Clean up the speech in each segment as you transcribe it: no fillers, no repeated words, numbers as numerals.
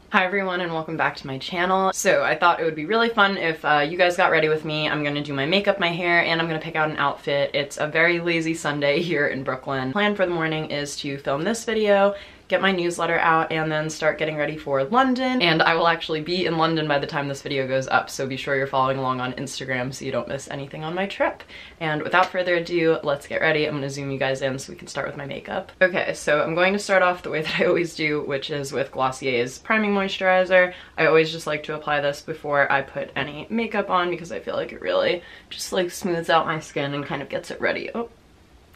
Hi everyone and welcome back to my channel. So I thought it would be really fun if you guys got ready with me. I'm gonna do my makeup, my hair, and I'm gonna pick out an outfit. It's a very lazy Sunday here in Brooklyn. Plan for the morning is to film this video, get my newsletter out, and then start getting ready for London. And I will actually be in London by the time this video goes up, so be sure you're following along on Instagram so you don't miss anything on my trip. And without further ado, let's get ready. I'm gonna zoom you guys in so we can start with my makeup. Okay, so I'm going to start off the way that I always do, which is with Glossier's Priming Moisturizer. I always just like to apply this before I put any makeup on because I feel like it really just like smooths out my skin and kind of gets it ready. Oh.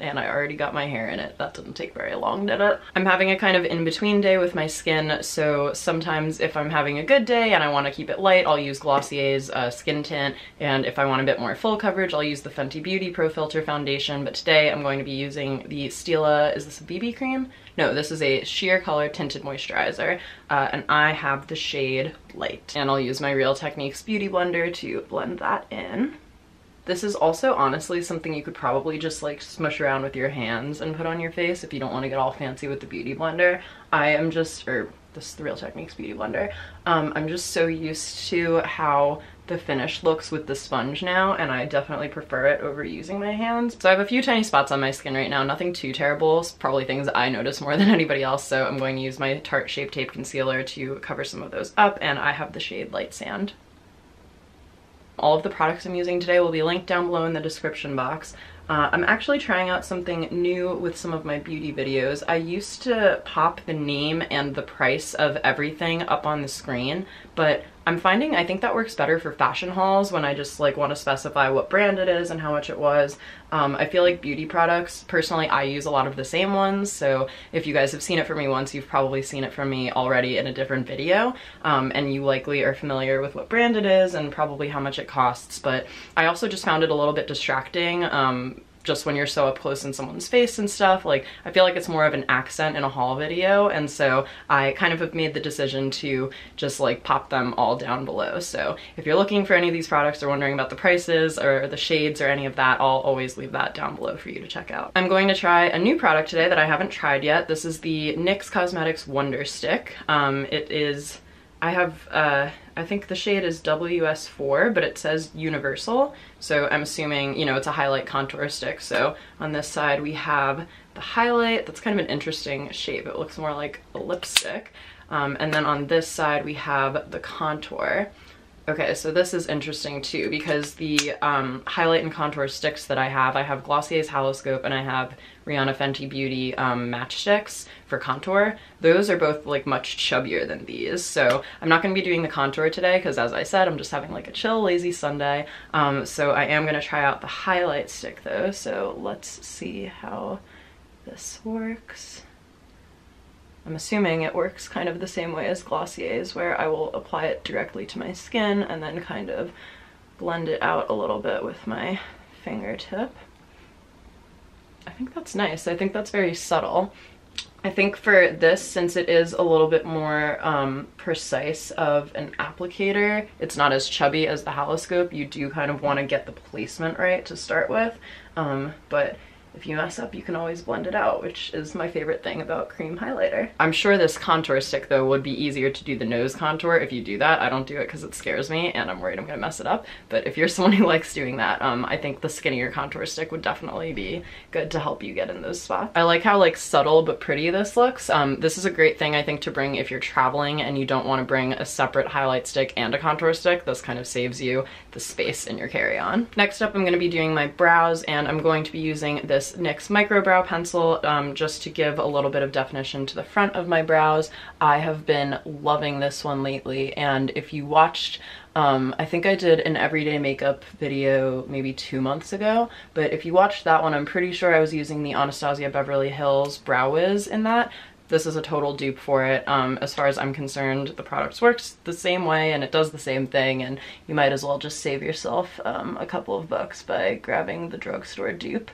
And I already got my hair in it. That didn't take very long, did it? I'm having a kind of in-between day with my skin, so sometimes if I'm having a good day and I want to keep it light, I'll use Glossier's skin tint, and if I want a bit more full coverage, I'll use the Fenty Beauty Pro Filter foundation, but today I'm going to be using the Stila, is this a BB cream? No, this is a sheer color tinted moisturizer, and I have the shade Light. And I'll use my Real Techniques Beauty Blender to blend that in. This is also honestly something you could probably just like smush around with your hands and put on your face if you don't want to get all fancy with the Beauty Blender. This is the Real Techniques Beauty Blender. I'm just so used to how the finish looks with the sponge now, and I definitely prefer it over using my hands. So I have a few tiny spots on my skin right now, nothing too terrible, it's probably things I notice more than anybody else, so I'm going to use my Tarte Shape Tape Concealer to cover some of those up, and I have the shade Light Sand. All of the products I'm using today will be linked down below in the description box. I'm actually trying out something new with some of my beauty videos. I used to pop the name and the price of everything up on the screen, but I'm finding I think that works better for fashion hauls when I just like want to specify what brand it is and how much it was. I feel like beauty products, personally, I use a lot of the same ones, so if you guys have seen it from me once, you've probably seen it from me already in a different video, and you likely are familiar with what brand it is and probably how much it costs, but I also just found it a little bit distracting. Just when you're so up close in someone's face and stuff, like I feel like it's more of an accent in a haul video, and so I kind of have made the decision to just like pop them all down below. So if you're looking for any of these products or wondering about the prices or the shades or any of that, I'll always leave that down below for you to check out. I'm going to try a new product today that I haven't tried yet. This is the NYX Cosmetics Wonder Stick. I think the shade is WS4, but it says Universal, so I'm assuming, you know, it's a highlight contour stick. So on this side we have the highlight. That's kind of an interesting shape. It looks more like a lipstick. And then on this side we have the contour. Okay, so this is interesting too, because the highlight and contour sticks that I have Glossier's Haloscope and I have Rihanna Fenty Beauty matchsticks for contour. Those are both like much chubbier than these, so I'm not going to be doing the contour today because, as I said, I'm just having like a chill, lazy Sunday. So I am going to try out the highlight stick though, so let's see how this works. I'm assuming it works kind of the same way as Glossier's, where I will apply it directly to my skin and then kind of blend it out a little bit with my fingertip. I think that's nice. I think that's very subtle. I think for this, since it is a little bit more precise of an applicator, it's not as chubby as the Haloscope. You do kind of want to get the placement right to start with, but if you mess up, you can always blend it out, which is my favorite thing about cream highlighter. I'm sure this contour stick though would be easier to do the nose contour if you do that. I don't do it because it scares me and I'm worried I'm gonna mess it up, but if you're someone who likes doing that, I think the skinnier contour stick would definitely be good to help you get in those spots. I like how like subtle but pretty this looks. This is a great thing I think to bring if you're traveling and you don't want to bring a separate highlight stick and a contour stick. This kind of saves you the space in your carry-on. Next up, I'm going to be doing my brows, and I'm going to be using this NYX Micro Brow Pencil just to give a little bit of definition to the front of my brows. I have been loving this one lately, and if you watched I think I did an everyday makeup video maybe 2 months ago, but if you watched that one, I'm pretty sure I was using the Anastasia Beverly Hills Brow Wiz in that. this is a total dupe for it. As far as I'm concerned, the product works the same way and it does the same thing, and you might as well just save yourself a couple of bucks by grabbing the drugstore dupe.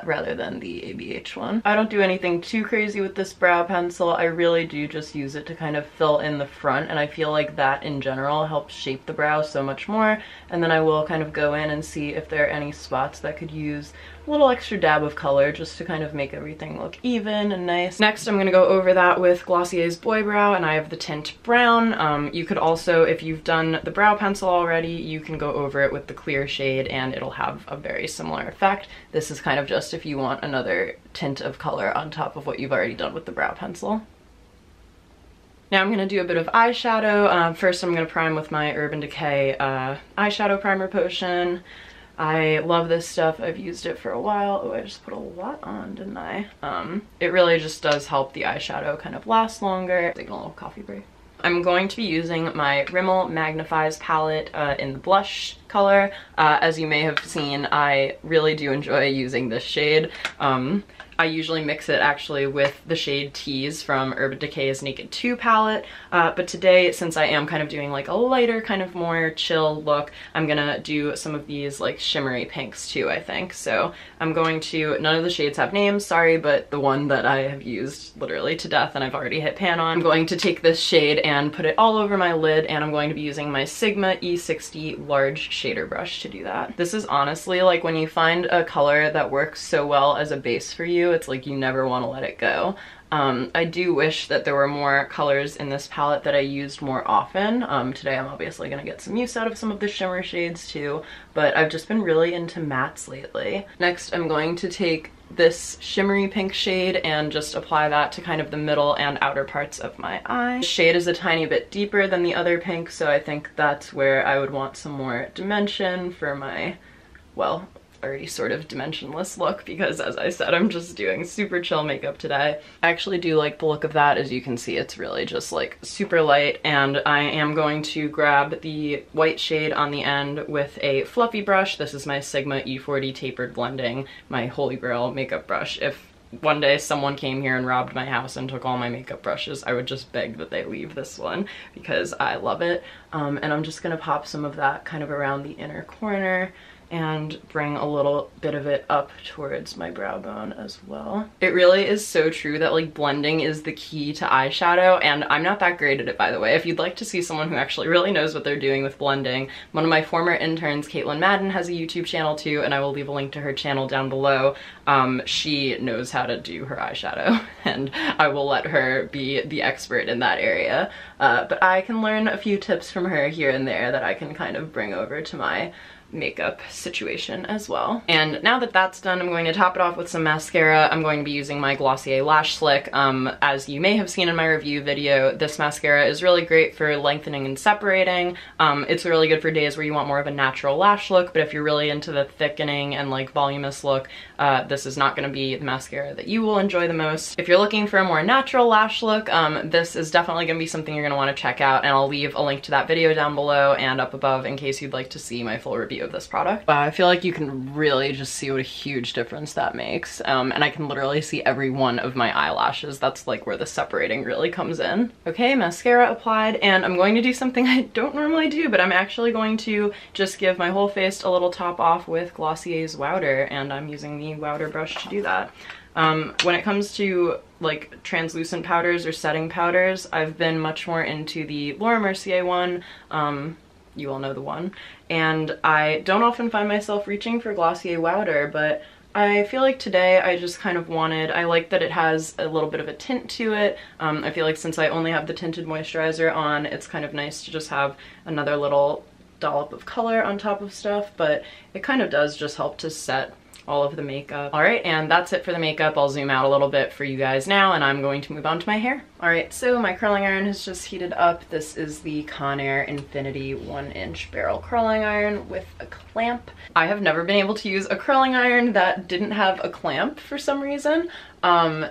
Rather than the ABH one. I don't do anything too crazy with this brow pencil. I really do just use it to kind of fill in the front, and I feel like that in general helps shape the brow so much more. And then I will kind of go in and see if there are any spots that could use a little extra dab of color just to kind of make everything look even and nice. Next, I'm gonna go over that with Glossier's Boy Brow, and I have the tint brown. You could also, if you've done the brow pencil already, you can go over it with the clear shade and it'll have a very similar effect. This is kind of just if you want another tint of color on top of what you've already done with the brow pencil. Now I'm going to do a bit of eyeshadow. First I'm going to prime with my Urban Decay eyeshadow primer potion. I love this stuff. I've used it for a while. Oh, I just put a lot on, didn't I? It really just does help the eyeshadow kind of last longer. Taking a little coffee break. I'm going to be using my Rimmel Magnifies palette in the blush color. As you may have seen, I really do enjoy using this shade. I usually mix it actually with the shade Tease from Urban Decay's Naked 2 palette, but today, since I am kind of doing like a lighter, kind of more chill look, I'm gonna do some of these like shimmery pinks too, I think. So I'm going to, none of the shades have names, sorry, but the one that I have used literally to death and I've already hit pan on, I'm going to take this shade and put it all over my lid, and I'm going to be using my Sigma E60 large shader brush to do that. This is honestly like when you find a color that works so well as a base for you, it's like you never want to let it go. I do wish that there were more colors in this palette that I used more often. Today I'm obviously going to get some use out of some of the shimmer shades too, but I've just been really into mattes lately. Next I'm going to take this shimmery pink shade and just apply that to kind of the middle and outer parts of my eye. The shade is a tiny bit deeper than the other pink, so I think that's where I would want some more dimension for my, well, already sort of dimensionless look, because as I said, I'm just doing super chill makeup today. I actually do like the look of that. As you can see, it's really just like super light, and I am going to grab the white shade on the end with a fluffy brush. This is my Sigma E40 Tapered Blending, my holy grail makeup brush. If one day someone came here and robbed my house and took all my makeup brushes, I would just beg that they leave this one because I love it. And I'm just gonna pop some of that kind of around the inner corner and bring a little bit of it up towards my brow bone as well. It really is so true that like blending is the key to eyeshadow, and I'm not that great at it, by the way. If you'd like to see someone who actually really knows what they're doing with blending, one of my former interns, Caitlin Madden, has a YouTube channel too, and I will leave a link to her channel down below. She knows how to do her eyeshadow, and I will let her be the expert in that area. But I can learn a few tips from her here and there that I can kind of bring over to my makeup situation as well. And now that that's done, I'm going to top it off with some mascara. I'm going to be using my Glossier Lash Slick. As you may have seen in my review video, this mascara is really great for lengthening and separating. It's really good for days where you want more of a natural lash look, but if you're really into the thickening and like voluminous look, this is not going to be the mascara that you will enjoy the most. If you're looking for a more natural lash look, this is definitely going to be something you're going to want to check out, and I'll leave a link to that video down below and up above in case you'd like to see my full review of this product. Wow, I feel like you can really just see what a huge difference that makes, and I can literally see every one of my eyelashes. That's like where the separating really comes in. Okay, mascara applied, and I'm going to do something I don't normally do, but I'm actually going to just give my whole face a little top off with Glossier's Wowder, and I'm using the Wowder brush to do that. When it comes to like translucent powders or setting powders, I've been much more into the Laura Mercier one. You all know the one. And I don't often find myself reaching for Glossier Wowder, but I feel like today I just kind of wanted, I like that it has a little bit of a tint to it. I feel like since I only have the tinted moisturizer on, it's kind of nice to just have another little dollop of color on top of stuff, but it kind of does just help to set all of the makeup. All right, and that's it for the makeup. I'll zoom out a little bit for you guys now, and I'm going to move on to my hair. All right, so my curling iron has just heated up. This is the Conair Infinity 1-inch barrel curling iron with a clamp. I have never been able to use a curling iron that didn't have a clamp for some reason.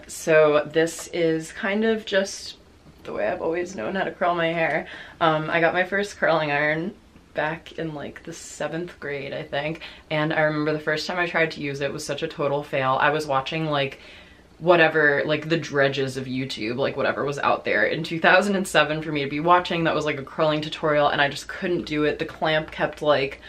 So this is kind of just the way I've always known how to curl my hair. I got my first curling iron back in like the 7th grade, I think, and I remember the first time I tried to use it was such a total fail. I was watching like whatever, like the dredges of YouTube, like whatever was out there in 2007 for me to be watching that was like a curling tutorial, and I just couldn't do it. The clamp kept like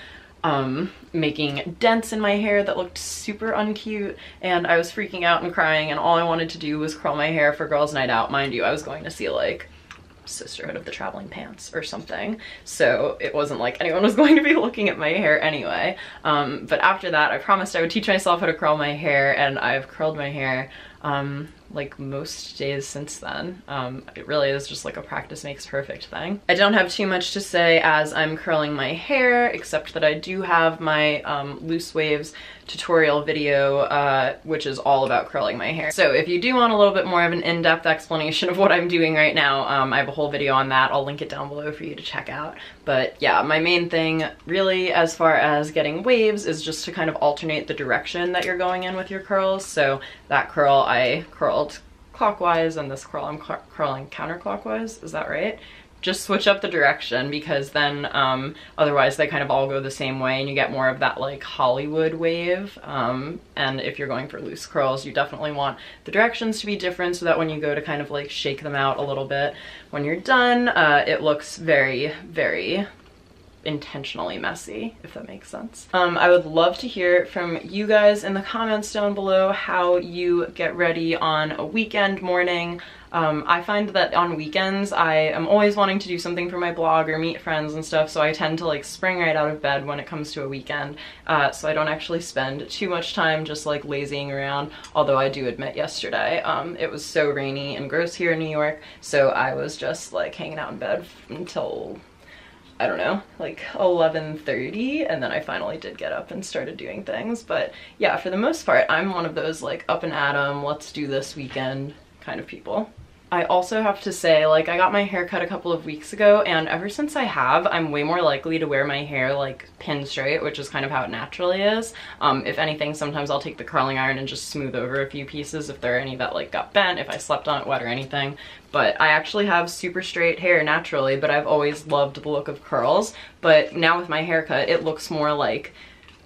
making dents in my hair that looked super uncute, and I was freaking out and crying, and all I wanted to do was curl my hair for girls' night out. Mind you, I was going to see like Sisterhood of the Traveling Pants or something, so it wasn't like anyone was going to be looking at my hair anyway. But after that, I promised I would teach myself how to curl my hair, and I've curled my hair like most days since then. It really is just like a practice makes perfect thing. I don't have too much to say as I'm curling my hair, except that I do have my loose waves tutorial video, which is all about curling my hair. So if you do want a little bit more of an in-depth explanation of what I'm doing right now, I have a whole video on that. I'll link it down below for you to check out. But yeah, my main thing really as far as getting waves is just to kind of alternate the direction that you're going in with your curls. So that curl I curled clockwise, and this curl I'm curling counterclockwise, is that right? Just switch up the direction, because then otherwise they kind of all go the same way and you get more of that like Hollywood wave. And if you're going for loose curls, you definitely want the directions to be different so that when you go to kind of like shake them out a little bit when you're done, it looks very, very intentionally messy, if that makes sense. I would love to hear from you guys in the comments down below how you get ready on a weekend morning. I find that on weekends I am always wanting to do something for my blog or meet friends and stuff, so I tend to like spring right out of bed when it comes to a weekend, so I don't actually spend too much time just like lazying around, although I do admit yesterday it was so rainy and gross here in New York, so I was just like hanging out in bed until, I don't know, like 11:30, and then I finally did get up and started doing things. But yeah, for the most part, I'm one of those like up and at 'em, let's do this weekend kind of people. I also have to say, like, I got my hair cut a couple of weeks ago, and ever since I have, I'm way more likely to wear my hair like pin straight, which is kind of how it naturally is. If anything, sometimes I'll take the curling iron and just smooth over a few pieces if there are any that like got bent, if I slept on it wet or anything. But I actually have super straight hair naturally, but I've always loved the look of curls. But now with my haircut, it looks more like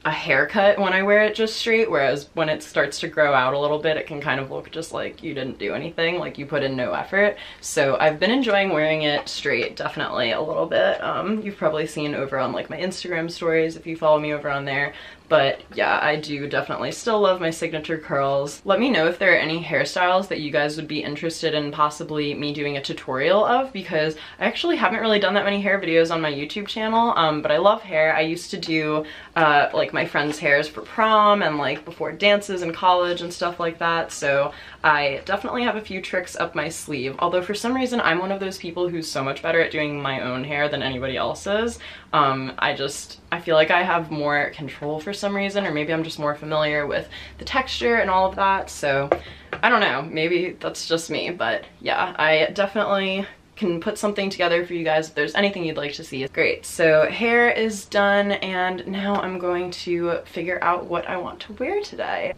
a haircut when I wear it just straight, whereas when it starts to grow out a little bit, it can kind of look just like you didn't do anything, like you put in no effort. So I've been enjoying wearing it straight, definitely a little bit. You've probably seen over on like my Instagram stories if you follow me over on there. But yeah, I do definitely still love my signature curls. Let me know if there are any hairstyles that you guys would be interested in possibly me doing a tutorial of, because I actually haven't really done that many hair videos on my YouTube channel, but I love hair. I used to do like my friends' hairs for prom and like before dances in college and stuff like that, so I definitely have a few tricks up my sleeve. Although for some reason I'm one of those people who's so much better at doing my own hair than anybody else's. I feel like I have more control for some reason, or maybe I'm just more familiar with the texture and all of that, so I don't know, maybe that's just me. But yeah, I definitely can put something together for you guys if there's anything you'd like to see. Great, so hair is done, and now I'm going to figure out what I want to wear today.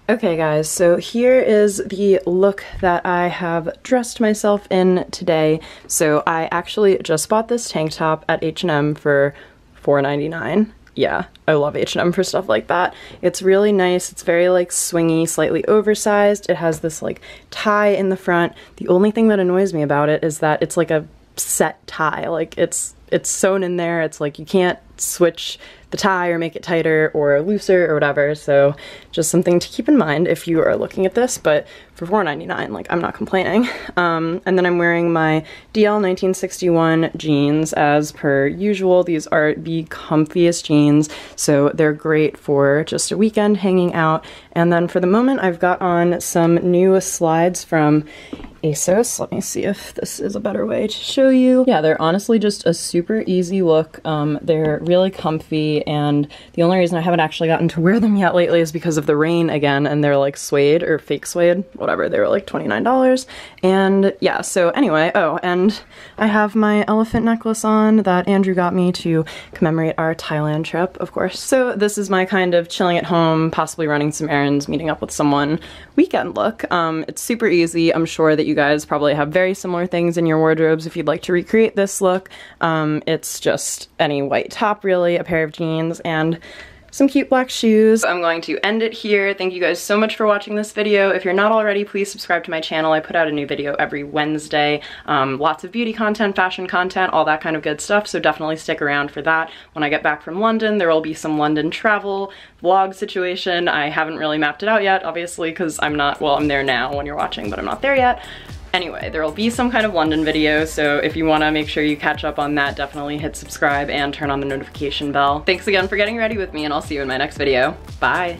Okay guys, so here is the look that I have dressed myself in today. So I actually just bought this tank top at H&M for $4.99. Yeah, I love H&M for stuff like that. It's really nice. It's very like swingy, slightly oversized. It has this like tie in the front. The only thing that annoys me about it is that it's like a set tie. Like it's sewn in there. It's like you can't switch the tie or make it tighter or looser or whatever, so just something to keep in mind if you are looking at this. But for $4.99, like, I'm not complaining. And then I'm wearing my DL 1961 jeans as per usual. These are the comfiest jeans, so they're great for just a weekend hanging out. And then for the moment, I've got on some new slides from ASOS. Let me see if this is a better way to show you. Yeah, they're honestly just a super easy look. They're really comfy, and the only reason I haven't actually gotten to wear them yet lately is because of the rain again, and they're like suede or fake suede, whatever. They were like $29. And yeah, so anyway, oh, and I have my elephant necklace on that Andrew got me to commemorate our Thailand trip, of course. So this is my kind of chilling at home, possibly running some errands, meeting up with someone weekend look. It's super easy. I'm sure that you guys probably have very similar things in your wardrobes if you'd like to recreate this look. It's just any white top really, a pair of jeans, and some cute black shoes. I'm going to end it here. Thank you guys so much for watching this video. If you're not already, please subscribe to my channel. I put out a new video every Wednesday. Lots of beauty content, fashion content, all that kind of good stuff, so definitely stick around for that. When I get back from London, there will be some London travel vlog situation. I haven't really mapped it out yet, obviously, because I'm not, well, I'm there now when you're watching, but I'm not there yet. Anyway, there will be some kind of London video, so if you want to make sure you catch up on that, definitely hit subscribe and turn on the notification bell. Thanks again for getting ready with me, and I'll see you in my next video. Bye!